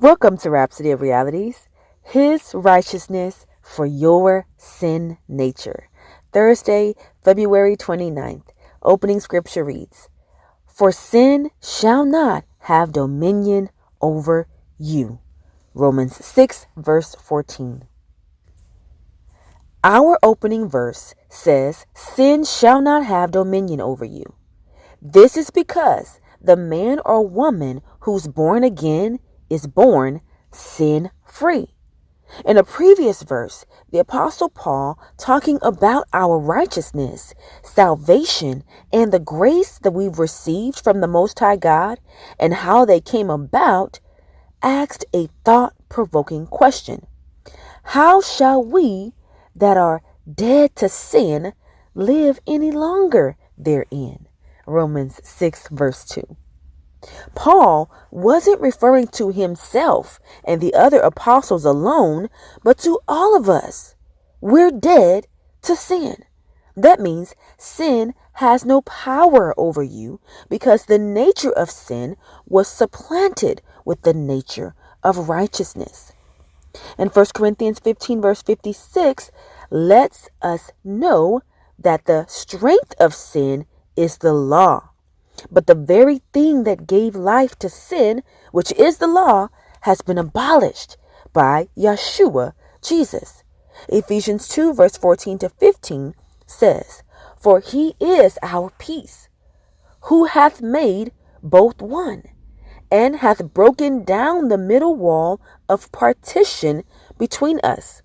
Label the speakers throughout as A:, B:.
A: Welcome to Rhapsody of Realities, His righteousness for your sin nature. Thursday, February 29th. Opening scripture reads, "For sin shall not have dominion over you." Romans 6, verse 14. Our opening verse says, "Sin shall not have dominion over you." This is because the man or woman who's born again is born sin-free. In a previous verse, the Apostle Paul, talking about our righteousness, salvation, and the grace that we've received from the Most High God and how they came about, asked a thought-provoking question. How shall we that are dead to sin live any longer therein? Romans 6, verse 2. Paul wasn't referring to himself and the other apostles alone, but to all of us. We're dead to sin. That means sin has no power over you because the nature of sin was supplanted with the nature of righteousness. And 1 Corinthians 15, verse 56 lets us know that the strength of sin is the law. But the very thing that gave life to sin, which is the law, has been abolished by Yashuwa, Jesus. Ephesians 2, verse 14 to 15 says, "For he is our peace, who hath made both one, and hath broken down the middle wall of partition between us,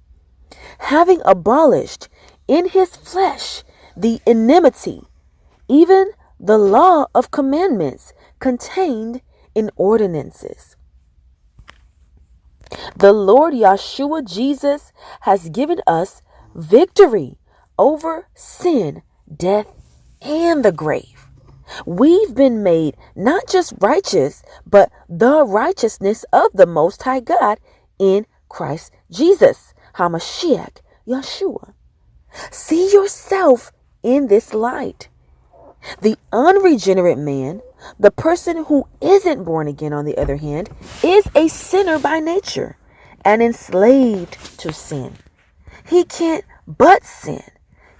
A: having abolished in his flesh the enmity, even the law of commandments contained in ordinances." The Lord Yashuwa Jesus has given us victory over sin, death, and the grave. We've been made not just righteous, but the righteousness of the Most High God in Christ Jesus, Hamashiac, Yashuwa. See yourself in this light. The unregenerate man, the person who isn't born again, on the other hand, is a sinner by nature and enslaved to sin. He can't but sin,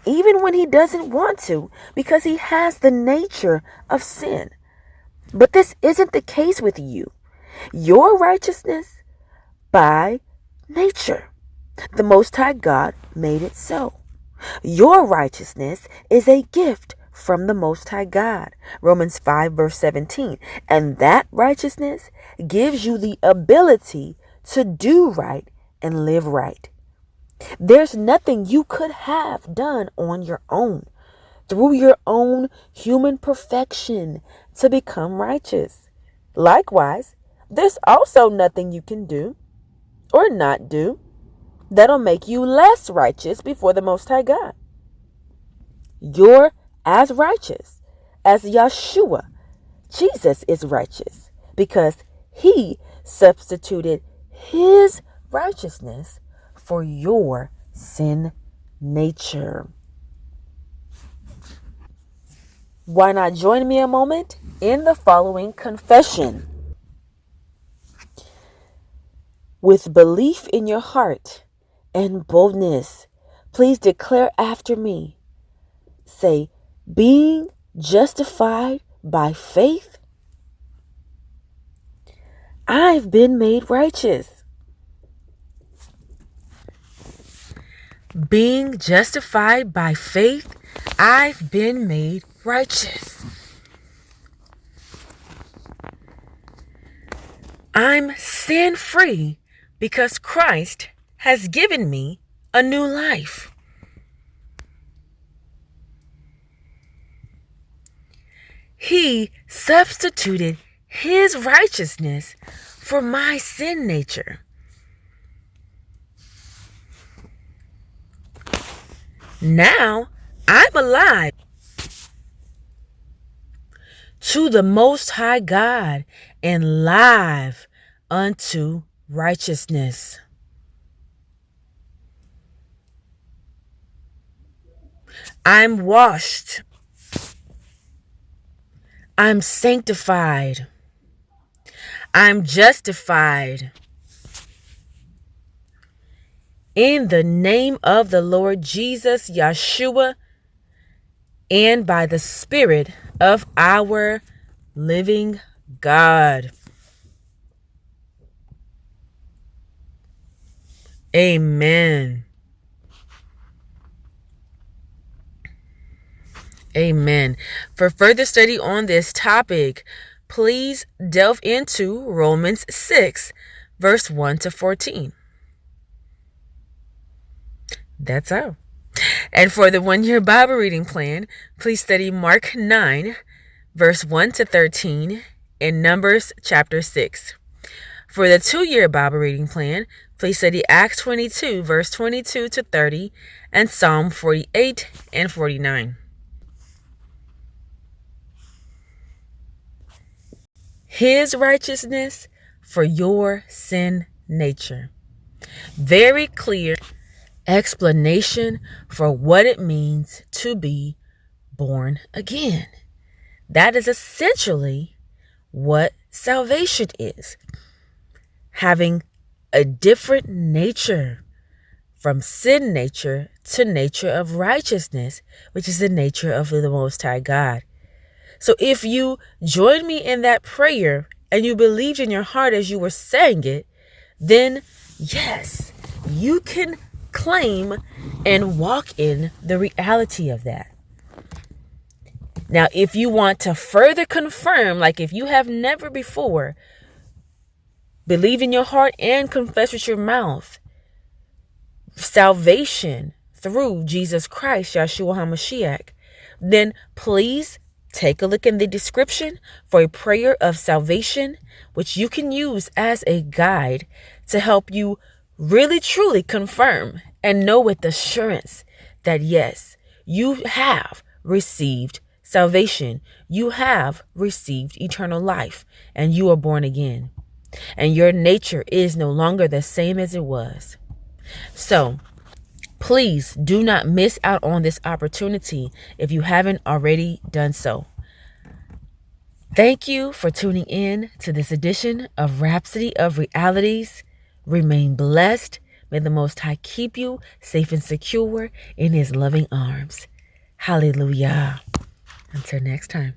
A: even when he doesn't want to, because he has the nature of sin. But this isn't the case with you. Your righteousness by nature, the Most High God made it so. Your righteousness is a gift from the Most High God. Romans 5, verse 17. And that righteousness gives you the ability to do right and live right. There's nothing you could have done on your own, through your own human perfection, to become righteous. Likewise, there's also nothing you can do or not do that'll make you less righteous before the Most High God. You're as righteous as Yashuwa. Jesus is righteous because he substituted his righteousness for your sin nature. Why not join me a moment in the following confession? With belief in your heart and boldness, please declare after me. Say, being justified by faith, I've been made righteous. Being justified by faith, I've been made righteous. I'm sin-free because Christ has given me a new life. He substituted his righteousness for my sin nature. Now I'm alive to the Most High God and live unto righteousness. I'm washed. I'm sanctified. I'm justified in the name of the Lord Jesus, Yashuwa, and by the Spirit of our living God. Amen. Amen. For further study on this topic, please delve into Romans 6, verse 1 to 14. That's all. And for the 1-year Bible reading plan, please study Mark 9, verse 1 to 13, and Numbers chapter 6. For the 2-year Bible reading plan, please study Acts 22, verse 22 to 30, and Psalm 48 and 49. His righteousness for your sin nature. Very clear explanation for what it means to be born again. That is essentially what salvation is. Having a different nature from sin nature to nature of righteousness, which is the nature of the Most High God. So if you joined me in that prayer and you believed in your heart as you were saying it, then yes, you can claim and walk in the reality of that. Now, if you want to further confirm, like if you have never before believed in your heart and confessed with your mouth salvation through Jesus Christ, Yashuwa Hamashiac, then please take a look in the description for a prayer of salvation, which you can use as a guide to help you really truly confirm and know with assurance that yes, you have received salvation. You have received eternal life and you are born again. And your nature is no longer the same as it was. So please do not miss out on this opportunity if you haven't already done so. Thank you for tuning in to this edition of Rhapsody of Realities. Remain blessed. May the Most High keep you safe and secure in His loving arms. HalleluYa. Until next time.